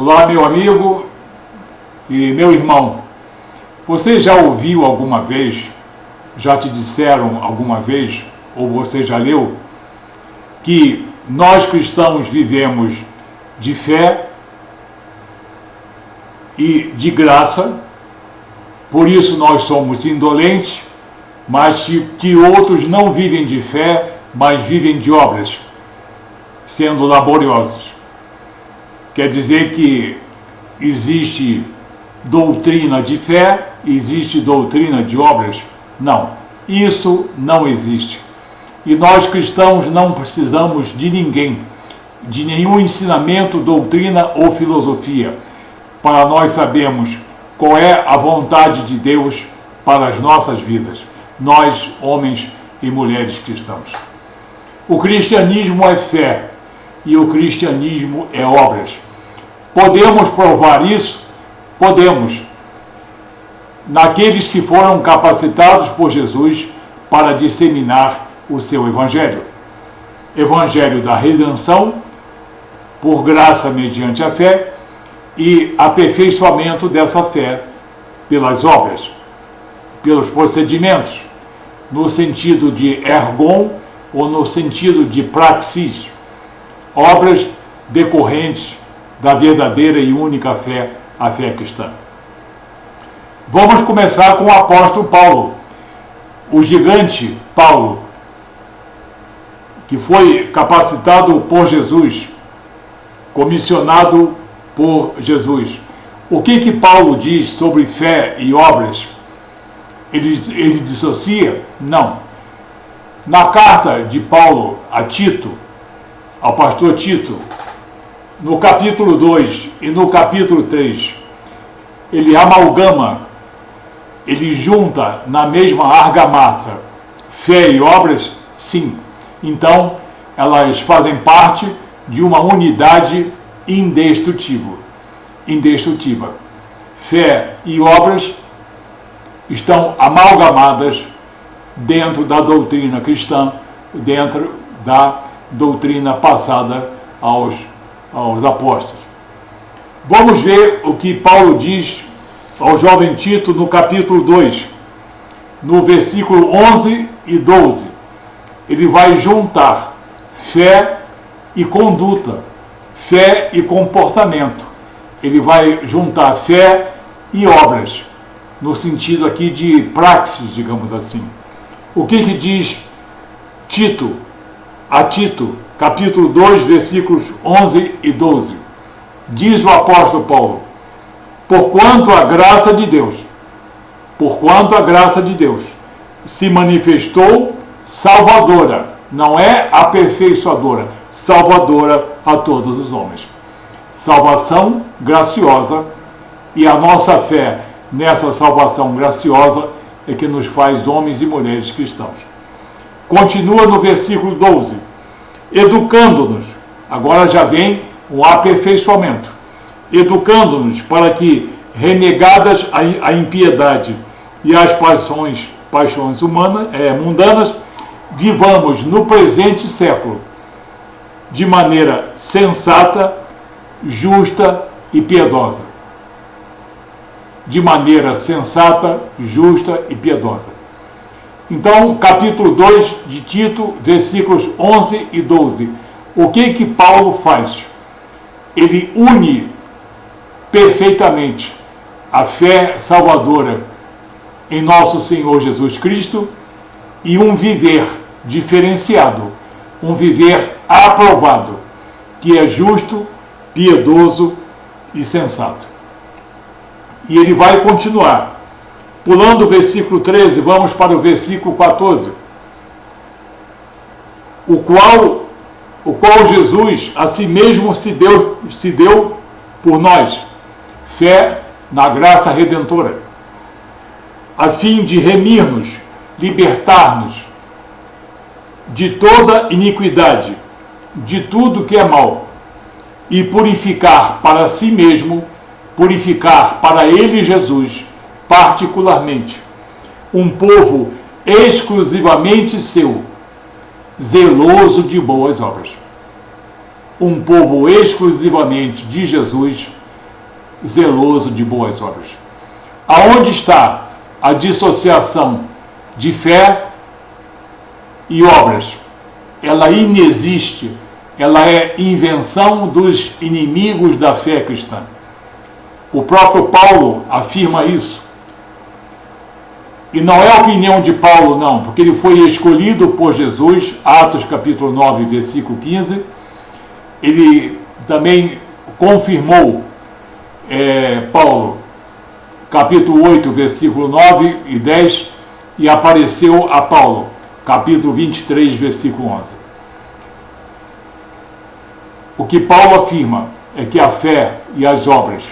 Olá, meu amigo e meu irmão. Você já ouviu alguma vez, já te disseram alguma vez, ou você já leu, que nós cristãos vivemos de fé e de graça, por isso nós somos indolentes, mas que outros não vivem de fé, mas vivem de obras, sendo laboriosos. Quer dizer que existe doutrina de fé, existe doutrina de obras? Não, isso não existe. E nós cristãos não precisamos de ninguém, de nenhum ensinamento, doutrina ou filosofia, para nós sabermos qual é a vontade de Deus para as nossas vidas, nós, homens e mulheres cristãos. O cristianismo é fé e o cristianismo é obras. Podemos provar isso? Podemos. Naqueles que foram capacitados por Jesus para disseminar o seu evangelho. Evangelho da redenção, por graça mediante a fé, e aperfeiçoamento dessa fé pelas obras, pelos procedimentos, no sentido de ergon ou no sentido de praxis, obras decorrentes da verdadeira e única fé, a fé cristã. Vamos começar com o apóstolo Paulo, o gigante Paulo, que foi capacitado por Jesus, comissionado por Jesus. O que Paulo diz sobre fé e obras? Ele dissocia? Não. Na carta de Paulo a Tito, ao pastor Tito, no capítulo 2 e no capítulo 3, ele amalgama, ele junta na mesma argamassa fé e obras? Sim. Então, elas fazem parte de uma unidade indestrutível. Fé e obras estão amalgamadas dentro da doutrina cristã, dentro da doutrina passada aos apóstolos. Vamos ver o que Paulo diz ao jovem Tito no capítulo 2, no versículo 11 e 12. Ele vai juntar fé e conduta, fé e comportamento. Ele vai juntar fé e obras, no sentido aqui de praxis, digamos assim. O que diz Tito, a Tito, capítulo 2, versículos 11 e 12? Diz o apóstolo Paulo: porquanto a graça de Deus se manifestou salvadora, não é aperfeiçoadora, salvadora a todos os homens. Salvação graciosa, e a nossa fé nessa salvação graciosa é que nos faz homens e mulheres cristãos. Continua no versículo 12, educando-nos, agora já vem um aperfeiçoamento, educando-nos para que, renegadas a impiedade e as paixões mundanas, vivamos no presente século de maneira sensata, justa e piedosa. De maneira sensata, justa e piedosa. Então, capítulo 2 de Tito, versículos 11 e 12. O que Paulo faz? Ele une perfeitamente a fé salvadora em nosso Senhor Jesus Cristo e um viver diferenciado, um viver aprovado, que é justo, piedoso e sensato. E ele vai continuar. Pulando o versículo 13, vamos para o versículo 14. O qual Jesus a si mesmo se deu por nós, fé na graça redentora, a fim de remir-nos, libertar-nos de toda iniquidade, de tudo que é mal, e purificar para si mesmo, purificar para ele, Jesus, particularmente, um povo exclusivamente seu, zeloso de boas obras. Um povo exclusivamente de Jesus, zeloso de boas obras. Aonde está a dissociação de fé e obras? Ela inexiste, ela é invenção dos inimigos da fé cristã. O próprio Paulo afirma isso. E não é opinião de Paulo, não, porque ele foi escolhido por Jesus, Atos capítulo 9, versículo 15. Ele também confirmou, Paulo, capítulo 8, versículo 9 e 10, e apareceu a Paulo, capítulo 23, versículo 11. O que Paulo afirma é que a fé e as obras,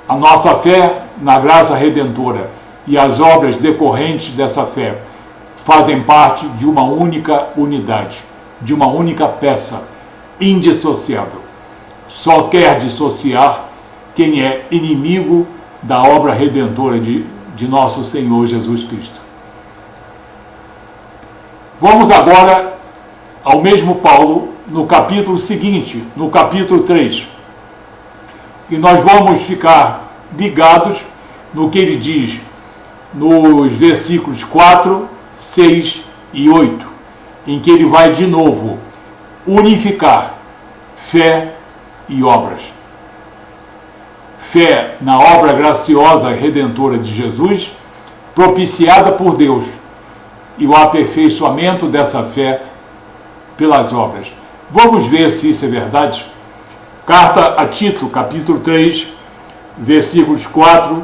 a nossa fé na graça redentora e as obras decorrentes dessa fé, fazem parte de uma única unidade, de uma única peça, indissociável. Só quer dissociar quem é inimigo da obra redentora de nosso Senhor Jesus Cristo. Vamos agora ao mesmo Paulo no capítulo seguinte, no capítulo 3. E nós vamos ficar ligados no que ele diz nos versículos 4, 6 e 8, em que ele vai de novo unificar fé e obras. Fé na obra graciosa e redentora de Jesus, propiciada por Deus, e o aperfeiçoamento dessa fé pelas obras. Vamos ver se isso é verdade? Carta a Tito, capítulo 3, versículos 4,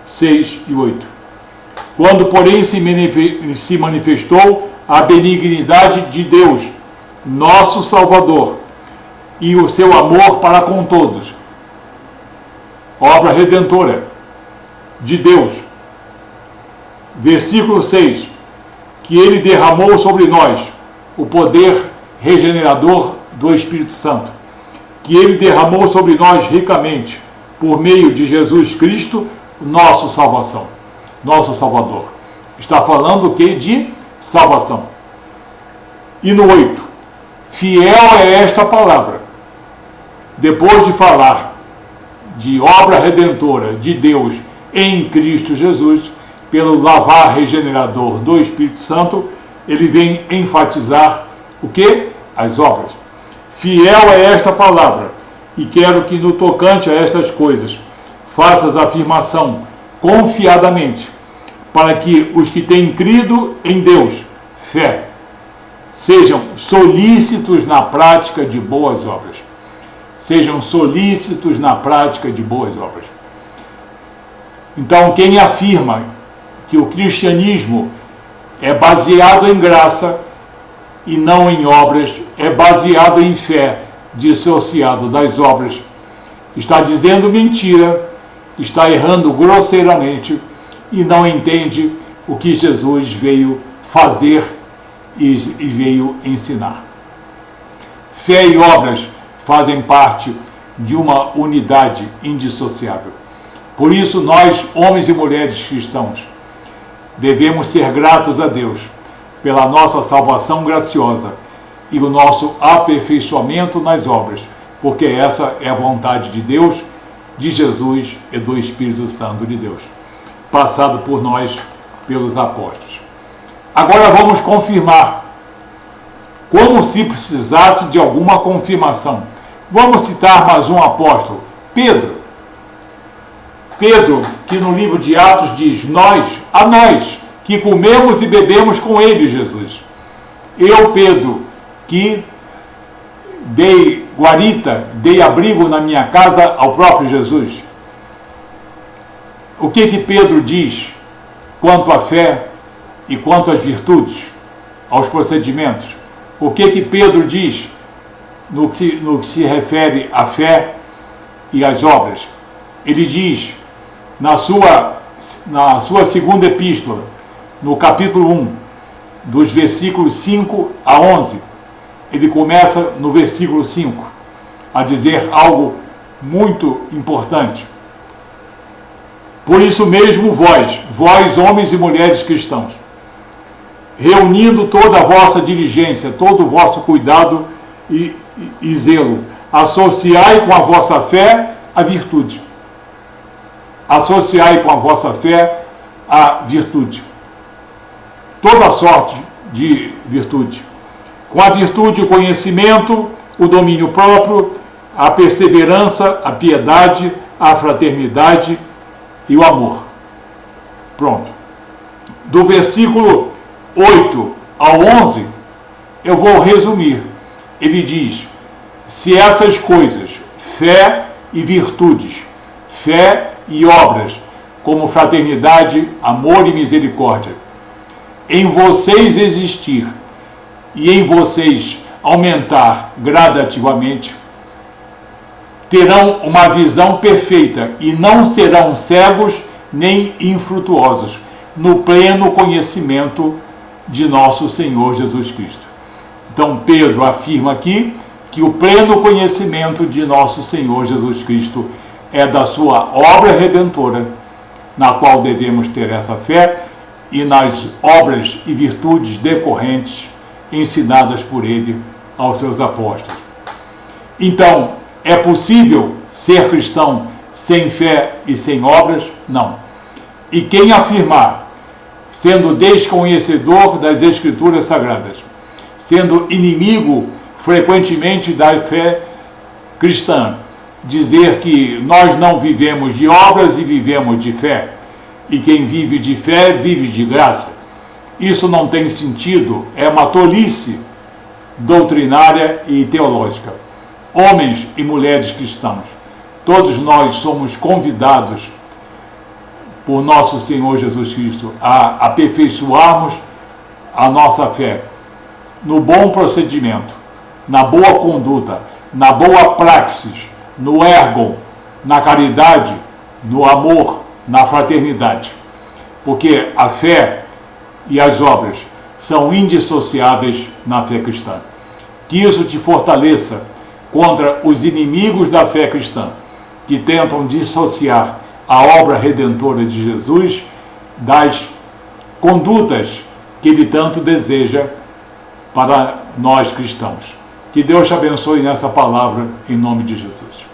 6 e 8. Quando, porém, se manifestou a benignidade de Deus, nosso Salvador, e o seu amor para com todos, obra redentora de Deus. Versículo 6, que ele derramou sobre nós o poder regenerador do Espírito Santo, que ele derramou sobre nós ricamente, por meio de Jesus Cristo, nosso Salvador. Está falando o que? De salvação. E no 8, fiel é esta palavra. Depois de falar de obra redentora de Deus em Cristo Jesus, pelo lavar regenerador do Espírito Santo, ele vem enfatizar o que? As obras. Fiel é esta palavra, e quero que no tocante a estas coisas faças a afirmação confiadamente, para que os que têm crido em Deus, fé, sejam solícitos na prática de boas obras. Sejam solícitos na prática de boas obras. Então, quem afirma que o cristianismo é baseado em graça e não em obras, é baseado em fé, dissociado das obras, está dizendo mentira, está errando grosseiramente e não entende o que Jesus veio fazer e veio ensinar. Fé e obras fazem parte de uma unidade indissociável. Por isso, nós, homens e mulheres cristãos, devemos ser gratos a Deus pela nossa salvação graciosa e o nosso aperfeiçoamento nas obras, porque essa é a vontade de Deus, de Jesus e do Espírito Santo de Deus, passado por nós, pelos apóstolos. Agora vamos confirmar, como se precisasse de alguma confirmação. Vamos citar mais um apóstolo, Pedro. Pedro, que no livro de Atos diz, a nós, que comemos e bebemos com ele, Jesus. Eu, Pedro, que dei guarita, dei abrigo na minha casa ao próprio Jesus. O que Pedro diz quanto à fé e quanto às virtudes, aos procedimentos? O que Pedro diz no que se refere à fé e às obras? Ele diz, na sua segunda epístola, no capítulo 1, dos versículos 5 a 11, ele começa no versículo 5, a dizer algo muito importante. Por isso mesmo vós homens e mulheres cristãos, reunindo toda a vossa diligência, todo o vosso cuidado e zelo, associai com a vossa fé a virtude. Associai com a vossa fé a virtude. Toda sorte de virtude. Com a virtude, o conhecimento, o domínio próprio, a perseverança, a piedade, a fraternidade e o amor. Pronto. Do versículo 8 ao 11, eu vou resumir. Ele diz: se essas coisas, fé e virtudes, fé e obras, como fraternidade, amor e misericórdia, em vocês existir e em vocês aumentar gradativamente, terão uma visão perfeita e não serão cegos nem infrutuosos no pleno conhecimento de nosso Senhor Jesus Cristo. Então Pedro afirma aqui que o pleno conhecimento de nosso Senhor Jesus Cristo é da sua obra redentora, na qual devemos ter essa fé, e nas obras e virtudes decorrentes ensinadas por ele aos seus apóstolos. Então, é possível ser cristão sem fé e sem obras? Não. E quem afirmar, sendo desconhecedor das Escrituras Sagradas, sendo inimigo frequentemente da fé cristã, dizer que nós não vivemos de obras e vivemos de fé, e quem vive de fé vive de graça, isso não tem sentido, é uma tolice doutrinária e teológica. Homens e mulheres cristãos, todos nós somos convidados por nosso Senhor Jesus Cristo a aperfeiçoarmos a nossa fé no bom procedimento, na boa conduta, na boa praxis, no ergon, na caridade, no amor, na fraternidade. Porque a fé e as obras são indissociáveis na fé cristã. Que isso te fortaleça contra os inimigos da fé cristã, que tentam dissociar a obra redentora de Jesus das condutas que ele tanto deseja para nós cristãos. Que Deus te abençoe nessa palavra, em nome de Jesus.